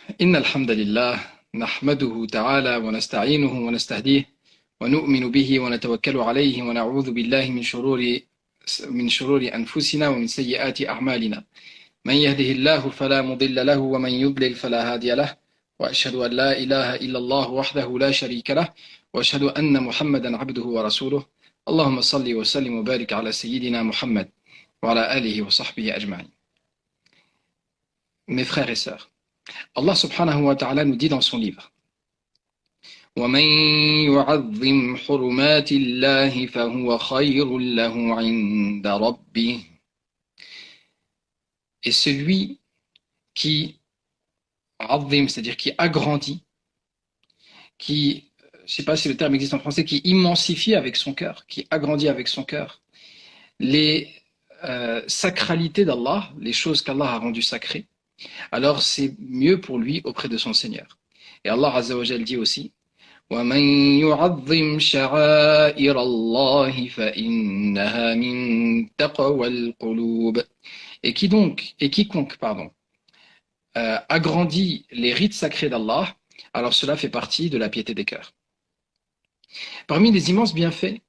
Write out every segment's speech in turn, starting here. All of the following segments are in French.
إن الحمد لله نحمده تعالى ونستعينه ونستهديه ونؤمن به ونتوكل عليه ونعوذ بالله من شرور أنفسنا ومن سيئات أعمالنا من يهده الله فلا مضل له ومن يضلل فلا هادي له وأشهد أن لا إله إلا الله وحده لا شريك له وأشهد أن محمدا عبده ورسوله اللهم صل وسلم وبارك على سيدنا محمد وعلى آله وصحبه أجمعين. Mes frères et sœurs, Allah subhanahu wa ta'ala nous dit dans son livre وَمَنْ يُعَظِّمْ حُرُمَاتِ اللَّهِ فَهُوَ خَيْرٌ لَهُ عِنْدَ رَبِّهِ. Et celui qui عظم, c'est-à-dire qui agrandit, qui, je ne sais pas si le terme existe en français, qui immensifie avec son cœur, qui agrandit avec son cœur les sacralités d'Allah, les choses qu'Allah a rendues sacrées, alors c'est mieux pour lui auprès de son Seigneur. Et Allah Azza wa Jal dit aussi وَمَنْ يُعَظِّمْ شَعَائِرَ اللَّهِ فَإِنَّهَا مِنْ تَقْوَى الْقُلُوبِ. Et quiconque agrandit les rites sacrés d'Allah, alors cela fait partie de la piété des cœurs. Parmi les immenses bienfaits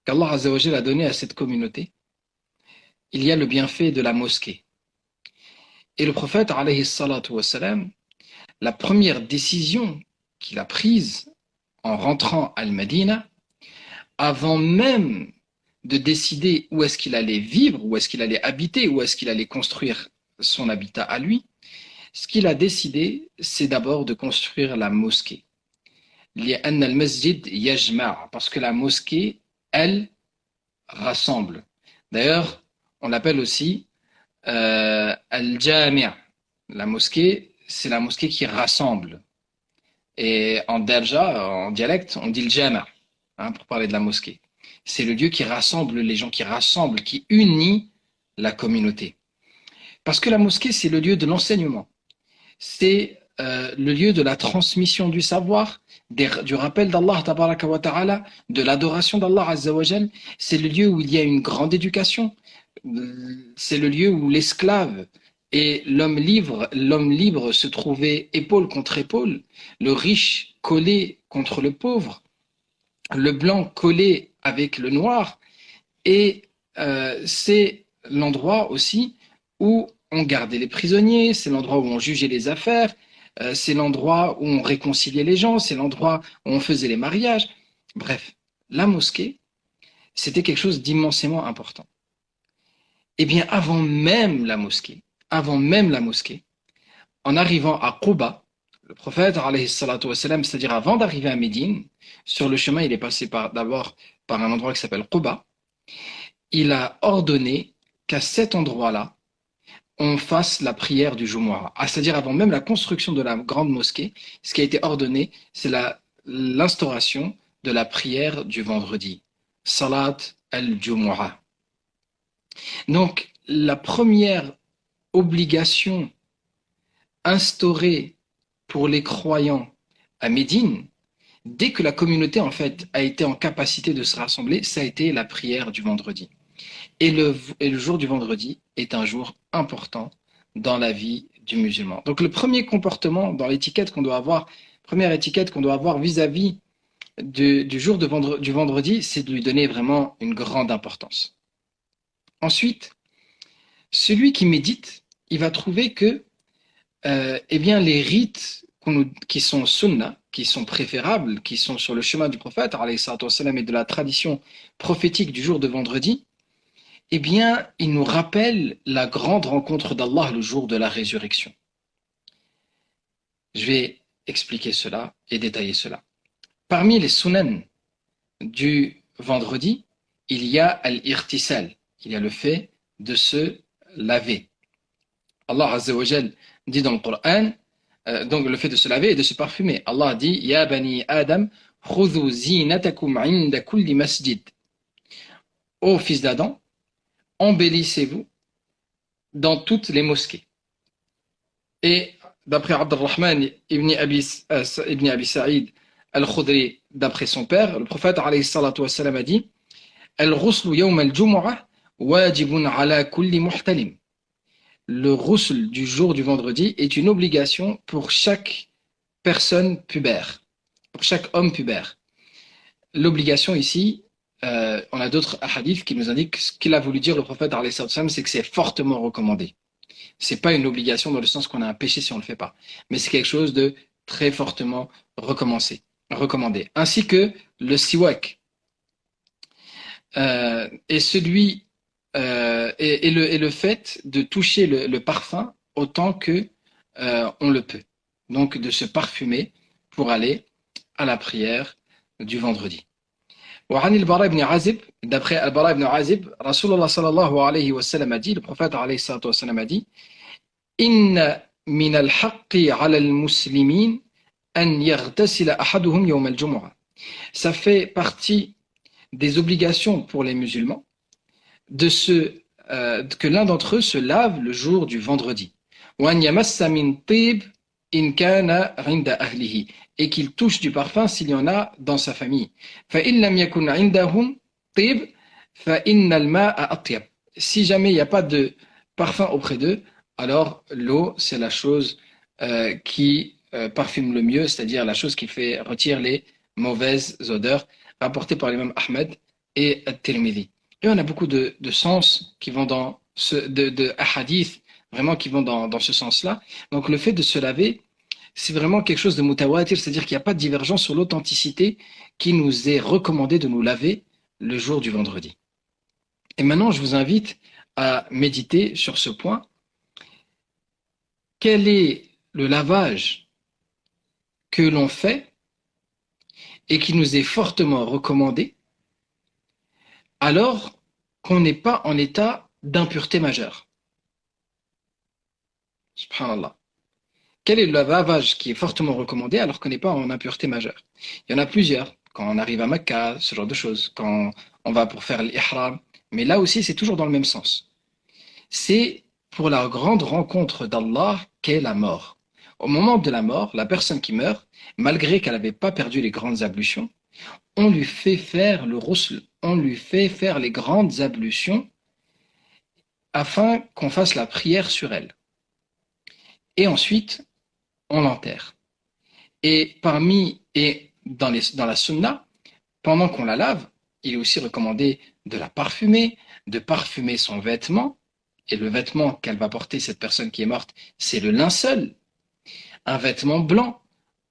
qu'Allah Azza wa Jal a donné à cette communauté, il y a le bienfait de la mosquée. Et le prophète, alayhi salatu wassalam, la première décision qu'il a prise en rentrant à Al-Madina, avant même de décider où est-ce qu'il allait vivre, où est-ce qu'il allait habiter, où est-ce qu'il allait construire son habitat à lui, ce qu'il a décidé, c'est d'abord de construire la mosquée. لأن المسجد يجمع, parce que la mosquée, elle, rassemble. D'ailleurs, on l'appelle aussi Al-Jami'. La mosquée, c'est la mosquée qui rassemble. Et en Darja, en dialecte, on dit le Jama', pour parler de la mosquée. C'est le lieu qui rassemble les gens, qui rassemble, qui unit la communauté. Parce que la mosquée, c'est le lieu de l'enseignement. C'est le lieu de la transmission du savoir, du rappel d'Allah tabaraka wa ta'ala, de l'adoration d'Allah azza wa jal. C'est le lieu où il y a une grande éducation. C'est le lieu où l'esclave et l'homme libre se trouvaient épaule contre épaule, le riche collé contre le pauvre, le blanc collé avec le noir. Et c'est l'endroit aussi où on gardait les prisonniers, c'est l'endroit où on jugeait les affaires, c'est l'endroit où on réconciliait les gens, c'est l'endroit où on faisait les mariages. Bref, la mosquée, c'était quelque chose d'immensément important. Eh bien, avant même la mosquée, en arrivant à Quba, le prophète, alayhi salatu wassalam, c'est-à-dire avant d'arriver à Médine, sur le chemin, il est passé d'abord par un endroit qui s'appelle Quba. Il a ordonné qu'à cet endroit-là, on fasse la prière du Jumu'ah. C'est-à-dire avant même la construction de la grande mosquée, ce qui a été ordonné, c'est l'instauration de la prière du vendredi. Salat al-Jumu'ah. Donc, la première obligation instaurée pour les croyants à Médine, dès que la communauté en fait a été en capacité de se rassembler, ça a été la prière du vendredi. Et le jour du vendredi est un jour important dans la vie du musulman. Donc le premier comportement dans l'étiquette qu'on doit avoir, première étiquette qu'on doit avoir vis-à-vis du jour du vendredi, c'est de lui donner vraiment une grande importance. Ensuite, celui qui médite, il va trouver que les rites qui sont sunnah, qui sont préférables, qui sont sur le chemin du prophète alayhi salatu wassalam, et de la tradition prophétique du jour de vendredi, eh bien, il nous rappelle la grande rencontre d'Allah le jour de la résurrection. Je vais expliquer cela et détailler cela. Parmi les sunan du vendredi, il y a al-irtisal, il y a le fait de se laver. Allah Azza wa Jal dit dans le Coran, donc le fait de se laver et de se parfumer. Allah dit Ya bani Adam, khudhu zinatakum inda kulli masjid. Ô fils d'Adam, embellissez-vous dans toutes les mosquées. Et d'après Abdurrahman ibn Abi Sa'id al-Khudri, d'après son père, le prophète alayhi salatu wassalam a dit Al-ghuslu yawm al-jumu'ah wajibun ala kulli muhtalim. le ghusl du jour du vendredi est une obligation pour chaque personne pubère, pour chaque homme pubère. L'obligation ici, on a d'autres hadiths qui nous indiquent ce qu'il a voulu dire le prophète, c'est que c'est fortement recommandé. C'est pas une obligation dans le sens qu'on a un péché si on le fait pas, mais c'est quelque chose de très fortement recommandé. Ainsi que le siwak et le fait de toucher le parfum autant que on le peut. Donc de se parfumer pour aller à la prière du vendredi. وعن البراء بن عازب, d'après Al-Bara ibn Azib, Rasulullah sallallahu alayhi wa sallam a dit, le prophète alayhi salatu wa sallam a dit, إن من الحق على المسلمين أن يغتسل أحدهم يوم الجمعة. Ça fait partie des obligations pour les musulmans que l'un d'entre eux se lave le jour du vendredi. وأن يمس من طيب إن كان عند أهله, et qu'il touche du parfum s'il y en a dans sa famille. فإن لم يكن عندهم طيب فإن الماء أطيب. Si jamais il n'y a pas de parfum auprès d'eux, alors l'eau c'est la chose qui parfume le mieux, c'est-à-dire la chose qui retire les mauvaises odeurs, rapportée par l'imam Ahmed et At-Tirmidhi. Et on a beaucoup de sens qui vont dans de hadith vraiment qui vont dans ce sens-là. Donc le fait de se laver, c'est vraiment quelque chose de mutawatir, c'est-à-dire qu'il n'y a pas de divergence sur l'authenticité qui nous est recommandé de nous laver le jour du vendredi. Et maintenant, je vous invite à méditer sur ce point. Quel est le lavage que l'on fait et qui nous est fortement recommandé alors qu'on n'est pas en état d'impureté majeure? Subhanallah. Quel est le lavage qui est fortement recommandé alors qu'on n'est pas en impureté majeure? Il y en a plusieurs. Quand on arrive à Mecca, ce genre de choses. Quand on va pour faire l'ihram. Mais là aussi, c'est toujours dans le même sens. C'est pour la grande rencontre d'Allah qu'est la mort. Au moment de la mort, la personne qui meurt, malgré qu'elle n'avait pas perdu les grandes ablutions, on lui fait faire le ghusl, on lui fait faire les grandes ablutions afin qu'on fasse la prière sur elle. Et ensuite, on l'enterre. Et dans la sunna, pendant qu'on la lave, il est aussi recommandé de la parfumer, de parfumer son vêtement. Et le vêtement qu'elle va porter, cette personne qui est morte, c'est le linceul, un vêtement blanc.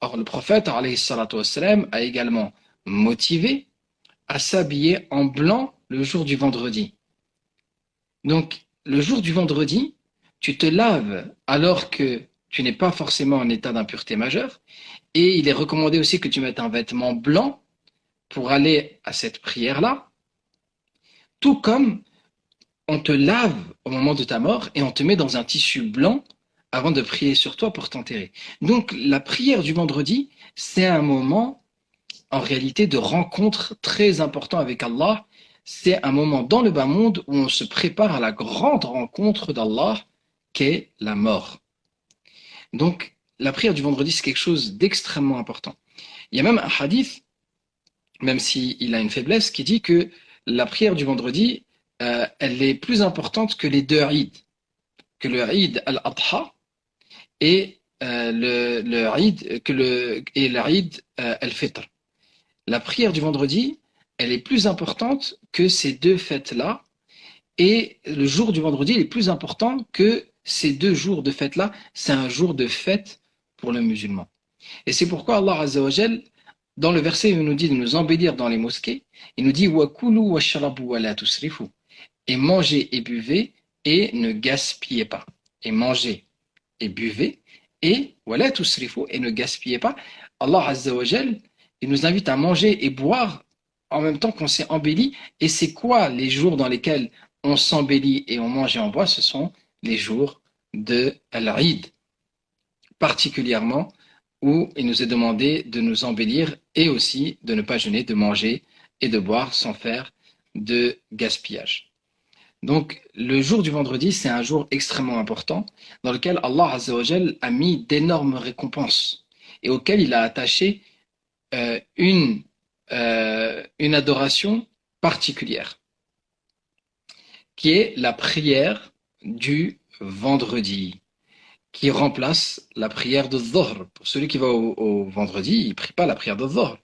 Or, le prophète, alayhi salatu wassalam, a également motivé à s'habiller en blanc le jour du vendredi. Donc, le jour du vendredi, tu te laves alors que tu n'es pas forcément en état d'impureté majeure, et il est recommandé aussi que tu mettes un vêtement blanc pour aller à cette prière-là, tout comme on te lave au moment de ta mort et on te met dans un tissu blanc avant de prier sur toi pour t'enterrer. Donc la prière du vendredi, c'est un moment en réalité de rencontre très important avec Allah. C'est un moment dans le bas monde où on se prépare à la grande rencontre d'Allah qu'est la mort. Donc la prière du vendredi, c'est quelque chose d'extrêmement important. Il y a même un hadith, même s'il a une faiblesse, qui dit que la prière du vendredi, elle est plus importante que les deux Eid, que le Eid al-Adha et le Eid al-Fitr. La prière du vendredi, elle est plus importante que ces deux fêtes-là, et le jour du vendredi, il est plus important que ces deux jours de fête-là. C'est un jour de fête pour le musulman. Et c'est pourquoi Allah Azza wa Jal, dans le verset où il nous dit de nous embellir dans les mosquées, il nous dit wa kulu washrabu wa la tusrifu. Et mangez et buvez et ne gaspillez pas. Et mangez et buvez et wala tusrifu, et ne gaspillez pas. Allah Azza wa Jal, il nous invite à manger et boire en même temps qu'on s'est embelli. Et c'est quoi les jours dans lesquels on s'embellit et on mange et on boit? Ce sont les jours de l'Eid, particulièrement où il nous est demandé de nous embellir et aussi de ne pas jeûner, de manger et de boire sans faire de gaspillage. Donc, le jour du vendredi, c'est un jour extrêmement important dans lequel Allah Azza wa Jal a mis d'énormes récompenses et auquel il a attaché une adoration particulière, qui est la prière du vendredi, qui remplace la prière de Dhuhr. Pour celui qui va au vendredi, il ne prie pas la prière de Dhuhr,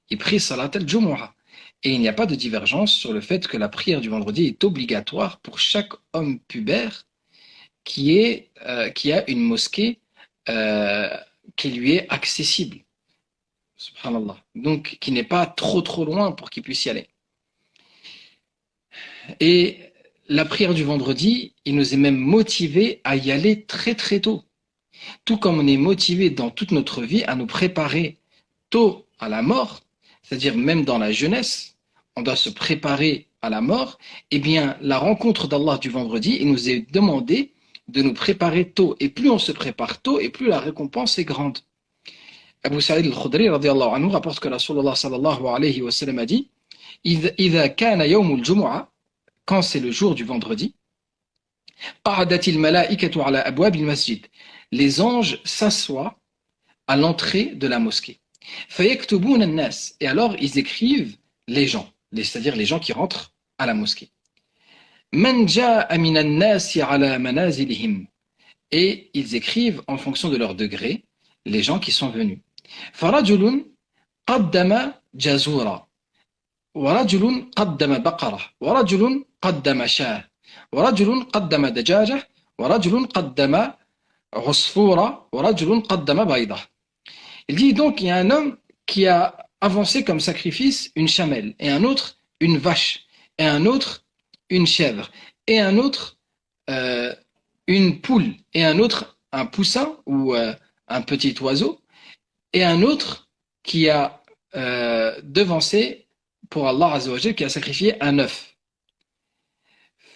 il prie Salat al-Jumu'ah. Et il n'y a pas de divergence sur le fait que la prière du vendredi est obligatoire pour chaque homme pubère qui a une mosquée euh, qui lui est accessible. Subhanallah. Donc, qui n'est pas trop loin pour qu'il puisse y aller. Et la prière du vendredi, il nous est même motivé à y aller très tôt. Tout comme on est motivé dans toute notre vie à nous préparer tôt à la mort, c'est-à-dire même dans la jeunesse, on doit se préparer à la mort, eh bien, la rencontre d'Allah du vendredi, il nous est demandé de nous préparer tôt. Et plus on se prépare tôt, et plus la récompense est grande. Abu Sa'id al-Khudri radiyallahu anhu rapporte que Rasulullah sallallahu alayhi wa sallam a dit إذا كان يوم الجمعة, quand c'est le jour du vendredi, قعدت الملائكة على أبواب المسجد, les anges s'assoient à l'entrée de la mosquée. فيكتبون الناس, et alors ils écrivent les gens, c'est-à-dire les gens qui rentrent à la mosquée. من جاء من الناس على منازلهم, et ils écrivent en fonction de leur degré les gens qui sont venus. فرجل قدم جزورا, ورجل قدم بقرة, ورجل قدم شاة, ورجل قدم دجاجة, ورجل قدم عصفورة, ورجل قدم بيضة. Il dit donc il y a un homme qui a avancé comme sacrifice une chamelle, et un autre une vache, et un autre une chèvre, et un autre une poule, et un autre un poussin ou un petit oiseau, et un autre qui a devancé pour Allah Azza wa Jalla, qui a sacrifié un œuf.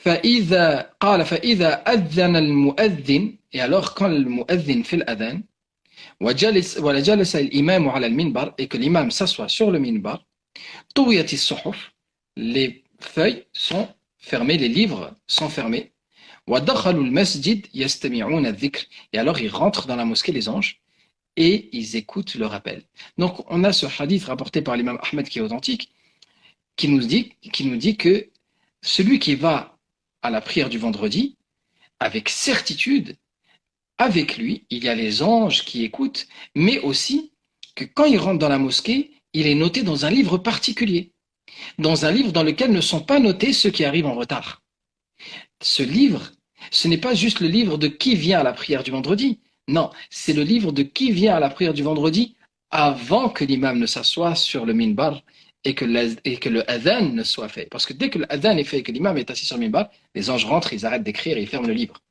فإذا أذن المؤذن, et alors quand le mu'adhin fait l'adhan, وجلس الإمام على المنبر, et que l'imam s'assoit sur le minbar, طويت الصحف, les feuilles sont fermées, les livres sont fermés, ودخلوا المسجد يستمعون الذكر, et alors ils rentrent dans la mosquée, les anges, et ils écoutent le rappel. Donc on a ce hadith rapporté par l'imam Ahmed qui est authentique, qui nous dit que celui qui va à la prière du vendredi, avec certitude, avec lui, il y a les anges qui écoutent, mais aussi que quand il rentre dans la mosquée, il est noté dans un livre particulier, dans un livre dans lequel ne sont pas notés ceux qui arrivent en retard. Ce livre, ce n'est pas juste le livre de qui vient à la prière du vendredi, non, c'est le livre de qui vient à la prière du vendredi avant que l'imam ne s'assoie sur le minbar et que le adhan ne soit fait. Parce que dès que le adhan est fait et que l'imam est assis sur le minbar, les anges rentrent, ils arrêtent d'écrire et ils ferment le livre.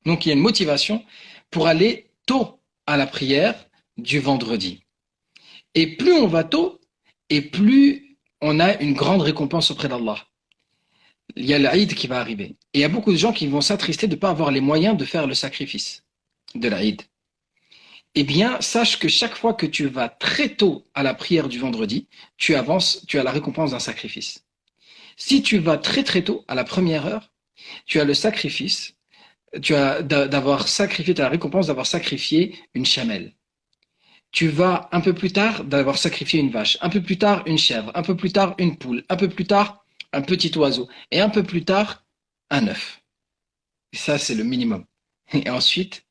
Donc il y a une motivation pour aller tôt à la prière du vendredi. Et plus on va tôt, et plus on a une grande récompense auprès d'Allah. Il y a l'Aïd qui va arriver. Et il y a beaucoup de gens qui vont s'attrister de ne pas avoir les moyens de faire le sacrifice de l'Aïd. Eh bien, sache que chaque fois que tu vas très tôt à la prière du vendredi, tu avances, tu as la récompense d'un sacrifice. Si tu vas très tôt, à la première heure, tu as le sacrifice, tu as d'avoir sacrifié, tu as la récompense d'avoir sacrifié une chamelle. Tu vas un peu plus tard d'avoir sacrifié une vache, un peu plus tard une chèvre, un peu plus tard une poule, un peu plus tard un petit oiseau, et un peu plus tard un œuf. Et ça, c'est le minimum. Et ensuite,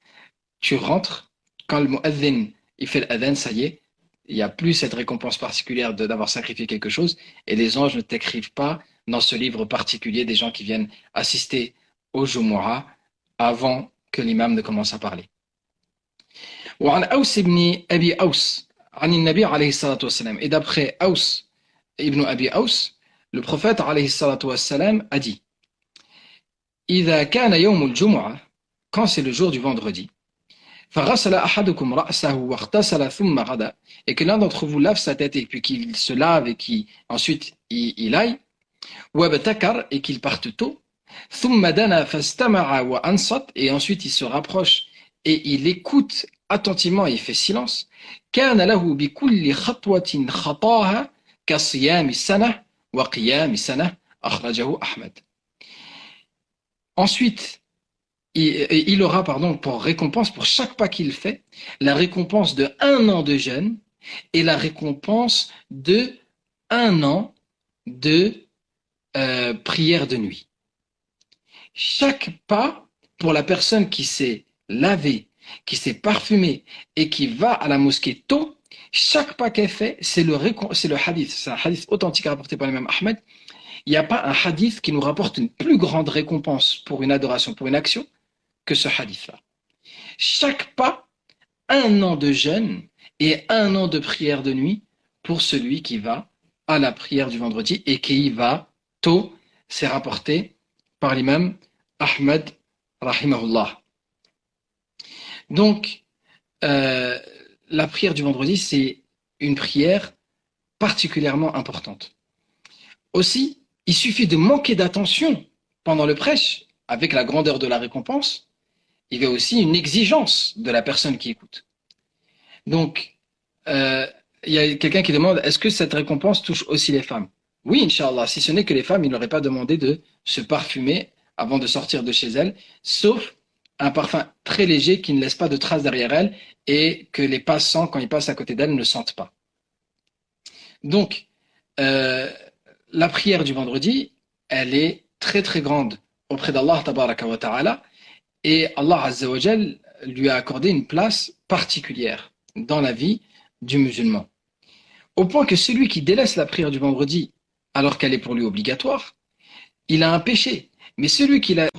tu rentres, quand le mu'adhin il fait l'adhan, ça y est, il n'y a plus cette récompense particulière d'avoir sacrifié quelque chose, et les anges ne t'écrivent pas dans ce livre particulier des gens qui viennent assister au Jumu'ah avant que l'imam ne commence à parler. وعن أوس بن أبي أوس عن النبي عليه الصلاة والسلام, et d'après Aus ibn Abi Aus, le prophète عليه الصلاة والسلام a dit إذا كان يوم الجمعة, quand c'est le jour du vendredi, فغسل أحدكم رأسه واغتسل ثم غدا, et que l'un d'entre vous lave sa tête et puis qu'il se lave et qu'ensuite il aille, وابتكر, et qu'il parte tôt, ثم دنا فاستمع وأنصت, et ensuite il se rapproche et il écoute attentivement et il fait silence, كان له بكل خطوة خطاها كصيام السنة وقيام السنة, أخرجه أحمد. Ensuite, il aura pour récompense, pour chaque pas qu'il fait, la récompense de 1 an de jeûne et la récompense de 1 an de prière de nuit. Chaque pas, pour la personne qui s'est lavée, qui s'est parfumée et qui va à la mosquée tôt, chaque pas qu'elle fait, c'est le hadith. C'est un hadith authentique rapporté par l'imam Ahmed. Il n'y a pas un hadith qui nous rapporte une plus grande récompense pour une adoration, pour une action, que ce hadith-là. Chaque pas, 1 an de jeûne et 1 an de prière de nuit pour celui qui va à la prière du vendredi et qui y va tôt. C'est rapporté par l'imam Ahmed, rahimahullah. Donc, la prière du vendredi, c'est une prière particulièrement importante. Aussi, il suffit de manquer d'attention pendant le prêche, avec la grandeur de la récompense, il y a aussi une exigence de la personne qui écoute. Donc, il y a quelqu'un qui demande, est-ce que cette récompense touche aussi les femmes? Oui, Inch'Allah, si ce n'est que les femmes, il n'aurait pas demandé de se parfumer avant de sortir de chez elles, sauf un parfum très léger qui ne laisse pas de traces derrière elles et que les passants, quand ils passent à côté d'elles, ne sentent pas. Donc, la prière du vendredi, elle est très très grande auprès d'Allah tabaraka wa ta'ala et Allah azza wa jal lui a accordé une place particulière dans la vie du musulman. Au point que celui qui délaisse la prière du vendredi alors qu'elle est pour lui obligatoire, il a un péché. Mais celui qui l'a,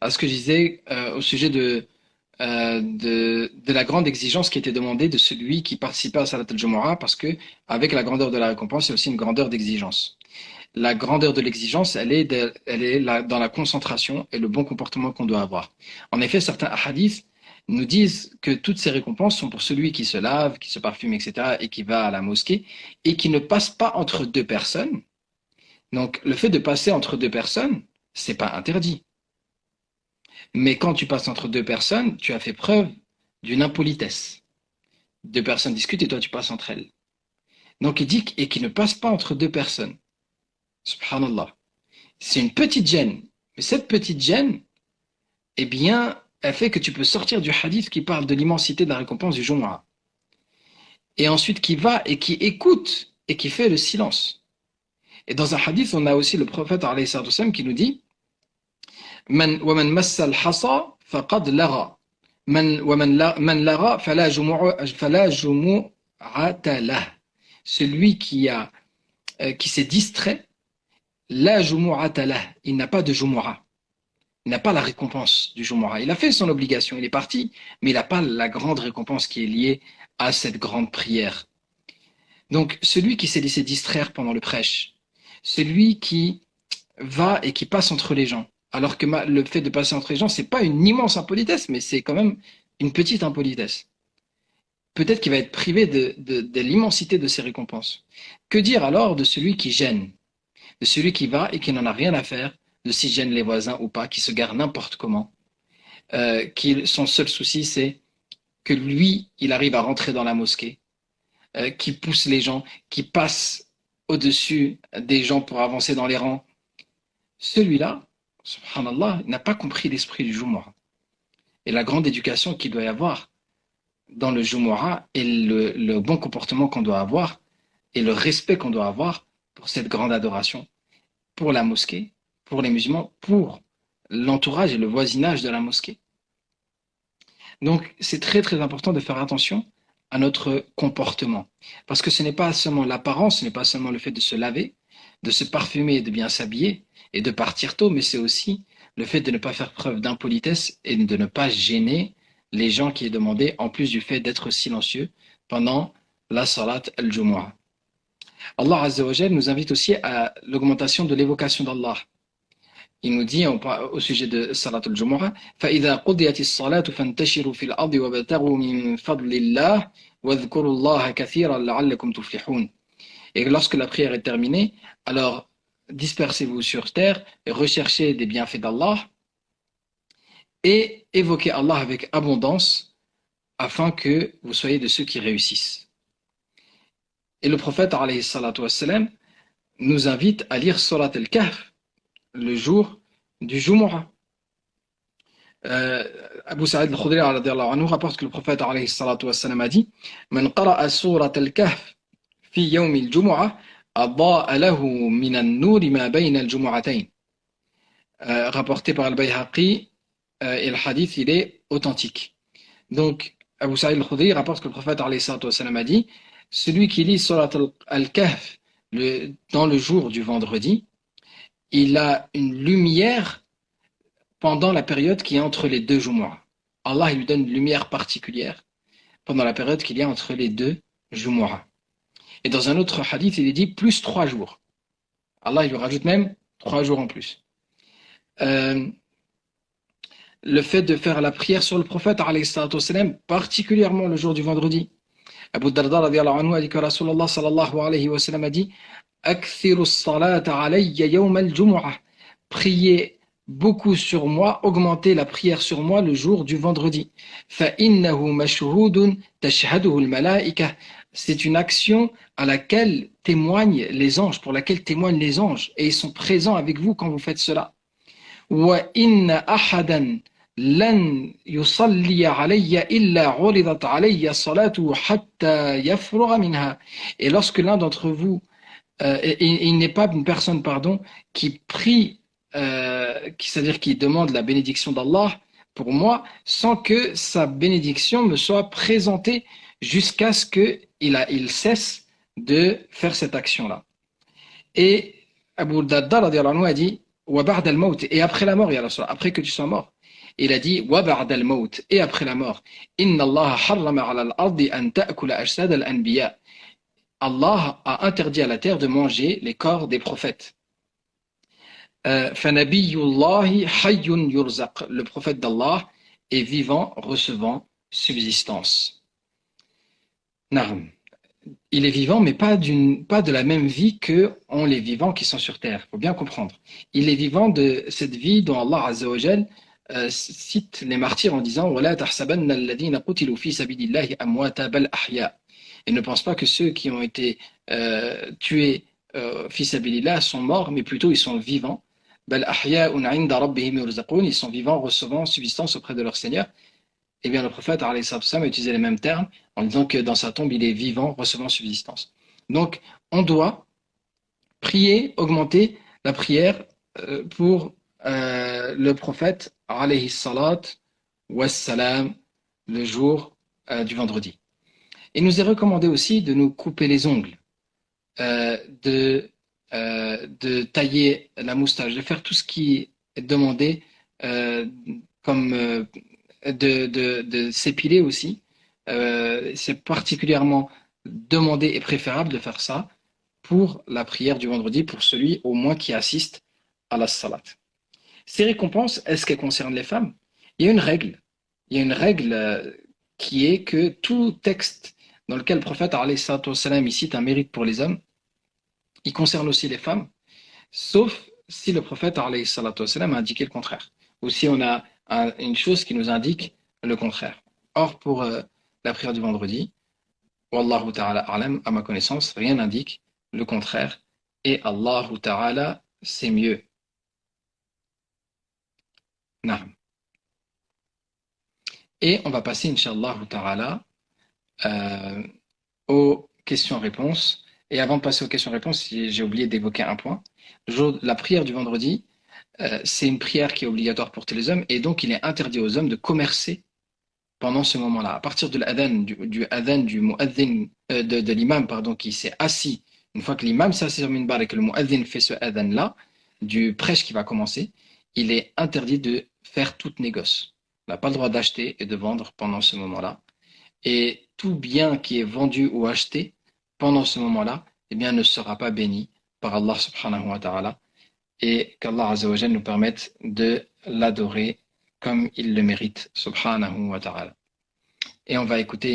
à ce que je disais au sujet de la grande exigence qui était demandée de celui qui participait à Salat al-Jumu'ah, parce que avec la grandeur de la récompense, il y a aussi une grandeur d'exigence. La grandeur de l'exigence, elle est dans la concentration et le bon comportement qu'on doit avoir. En effet, certains hadiths nous disent que toutes ces récompenses sont pour celui qui se lave, qui se parfume, etc., et qui va à la mosquée, et qui ne passe pas entre deux personnes. Donc, le fait de passer entre deux personnes, c'est pas interdit. Mais quand tu passes entre deux personnes, tu as fait preuve d'une impolitesse. Deux personnes discutent et toi tu passes entre elles. Donc il dit et qui ne passe pas entre deux personnes. Subhanallah. C'est une petite gêne. Mais cette petite gêne, eh bien, elle fait que tu peux sortir du hadith qui parle de l'immensité de la récompense du Jumu'ah. Et ensuite qui va et qui écoute et qui fait le silence. Et dans un hadith, on a aussi le prophète alayhi salatu wassalam qui nous dit وَمَنْ مَسَّ الْحَصَى فَقَدْ لَغَى مَنْ لَغَى فَلَا جُمُعَةَ لَهُ. Celui qui s'est distrait, la jumu'ata lah, il n'a pas de jumu'ah. Il n'a pas la récompense du jumu'ah. Il a fait son obligation, il est parti, mais il n'a pas la grande récompense qui est liée à cette grande prière. Donc, celui qui s'est laissé distraire pendant le prêche, celui qui va et qui passe entre les gens, alors que le fait de passer entre les gens, c'est pas une immense impolitesse, mais c'est quand même une petite impolitesse. Peut-être qu'il va être privé de l'immensité de ses récompenses. Que dire alors de celui qui gêne, de celui qui va et qui n'en a rien à faire de s'il gêne les voisins ou pas, qui se gare n'importe comment, son seul souci c'est que lui, il arrive à rentrer dans la mosquée, qui pousse les gens, qui passe au-dessus des gens pour avancer dans les rangs. Celui-là, subhanallah, n'a pas compris l'esprit du Jumu'ah. Et la grande éducation qu'il doit y avoir dans le Jumu'ah et le bon comportement qu'on doit avoir et le respect qu'on doit avoir pour cette grande adoration, pour la mosquée, pour les musulmans, pour l'entourage et le voisinage de la mosquée. Donc, c'est très très important de faire attention à notre comportement. Parce que ce n'est pas seulement l'apparence, ce n'est pas seulement le fait de se laver, de se parfumer et de bien s'habiller et de partir tôt, mais c'est aussi le fait de ne pas faire preuve d'impolitesse et de ne pas gêner les gens qui est demandé, en plus du fait d'être silencieux pendant la salat al-Jumu'ah. Allah Azza wa Jal nous invite aussi à l'augmentation de l'évocation d'Allah. Il nous dit au sujet de salat al-Jumu'ah فَإِذَا قُضِيَتِ الصَّلَاةُ فَانْتَشِرُوا فِي الْأَرْضِ وَابْتَغُوا مِنْ فَضْلِ اللَّهِ وَاذْكُرُوا اللَّهَ كَثِيرًا لَعَلَّكُمْ تُفْلِحُونَ. Et lorsque la prière est terminée, alors dispersez-vous sur terre et recherchez des bienfaits d'Allah et évoquez Allah avec abondance afin que vous soyez de ceux qui réussissent. Et le prophète alayhi salatu wassalam nous invite à lire Surat al-Kahf le jour du Jumu'ah. Abu Sa'id al-Khudri radiyallahu anhu rapporte que le prophète alayhi salatu wassalam a dit Man qara'a Surat al-Kahf fi yawm al-Jumu'ah أضاء له من النور ما بين الجمعتين. Rapporté par Al-Bayhaqi et le hadith, il est authentique. Donc, Abu Sa'id al-Khudri rapporte que le prophète alayhi salatu wassalam a dit, celui qui lit Surat al-Kahf dans le jour du vendredi, il a une lumière pendant la période qui est entre les deux Jumu'ah. Allah il lui donne une lumière particulière pendant la période qu'il y a entre les deux Jumu'ah. Et dans un autre hadith, il est dit plus 3 jours. Allah il lui rajoute même 3 jours en plus. Le fait de faire la prière sur le prophète, alayhi salatu wassalam, particulièrement le jour du vendredi. Abu Darda radiyallahu anhu a dit que Rasulullah sallallahu alayhi wa sallam a dit Akthiru as-salata alayya yawm al-jumu'ah. Priez beaucoup sur moi, augmentez la prière sur moi le jour du vendredi. Fa innahu mashhudun tashhaduhu al-malaika. C'est une action à laquelle témoignent les anges, pour laquelle témoignent les anges, et ils sont présents avec vous quand vous faites cela. Wa inna ahadan lan yusalli alayya illa uridat alayya salatu hatta yafrugha minha. Et lorsque l'un d'entre vous, il n'est pas une personne, pardon, qui prie, c'est-à-dire qui demande la bénédiction d'Allah pour moi, sans que sa bénédiction me soit présentée jusqu'à ce qu'il cesse de faire cette action-là. Et Abu Darda radiyallahu anhu a dit wa ba'da al-maut, et après la mort, ya Rasulullah, après que tu sois mort. Il a dit wa ba'da al-maut, et après la mort. Inna Allah harrama 'ala al-ardi an ta'kula ajsad al-anbiya. Allah a interdit à la terre de manger les corps des prophètes. Fanabiyullahi hayyun yurzaq. Le prophète d'Allah est vivant, recevant subsistance. Naam. Il est vivant, mais pas de la même vie que ont les vivants qui sont sur terre. Il faut bien comprendre. Il est vivant de cette vie dont Allah Azza wa Jal cite les martyrs en disant وَلَا تَحْسَبَنَّ الَّذِينَ قُتِلُوا فِي سَبِيلِ اللَّهِ أَمْوَاتًا بَلْ أَحْيَاءً. Et ne pense pas que ceux qui ont été tués fi sabilillah sont morts, mais plutôt ils sont vivants. بَلْ أَحْيَاءٌ عِنْدَ رَبِّهِمْ يُرْزَقُونَ. Ils sont vivants, recevant subsistance auprès de leur Seigneur. Eh bien, le prophète alayhi salam a utilisé les mêmes termes en disant que dans sa tombe, il est vivant, recevant subsistance. Donc, on doit prier, augmenter la prière pour le prophète alayhi salat wassalam le jour du vendredi. Il nous est recommandé aussi de nous couper les ongles, de tailler la moustache, de faire tout ce qui est demandé comme de s'épiler aussi. C'est particulièrement demandé et préférable de faire ça pour la prière du vendredi, pour celui au moins qui assiste à la salat. Ces récompenses, est-ce qu'elles concernent les femmes? Il y a une règle. Il y a une règle qui est que tout texte dans lequel le prophète alayhi salam il cite un mérite pour les hommes, il concerne aussi les femmes, sauf si le prophète alayhi salam a indiqué le contraire. Ou si on a une chose qui nous indique le contraire. Or, pour la prière du vendredi, Wallahu ta'ala a'lam, à ma connaissance, rien n'indique le contraire. Et Allahu ta'ala, c'est mieux. Naam. Et on va passer, Inch'Allah ta'ala, aux questions-réponses. Et avant de passer aux questions-réponses, j'ai oublié d'évoquer un point. La prière du vendredi, c'est une prière qui est obligatoire pour tous les hommes, et donc il est interdit aux hommes de commercer pendant ce moment-là. À partir de l'adhan, du adhan du mu'adhin, de l'imam, pardon, qui s'est assis, une fois que l'imam s'est assis sur minbar et que le mu'adhin fait ce adhan-là, du prêche qui va commencer, il est interdit de faire toute négoce. On n'a pas le droit d'acheter et de vendre pendant ce moment-là. Et tout bien qui est vendu ou acheté pendant ce moment-là, eh bien, ne sera pas béni par Allah subhanahu wa ta'ala, et qu'Allah Azza wa Jalla nous permette de l'adorer comme il le mérite, subhanahu wa ta'ala. Et on va écouter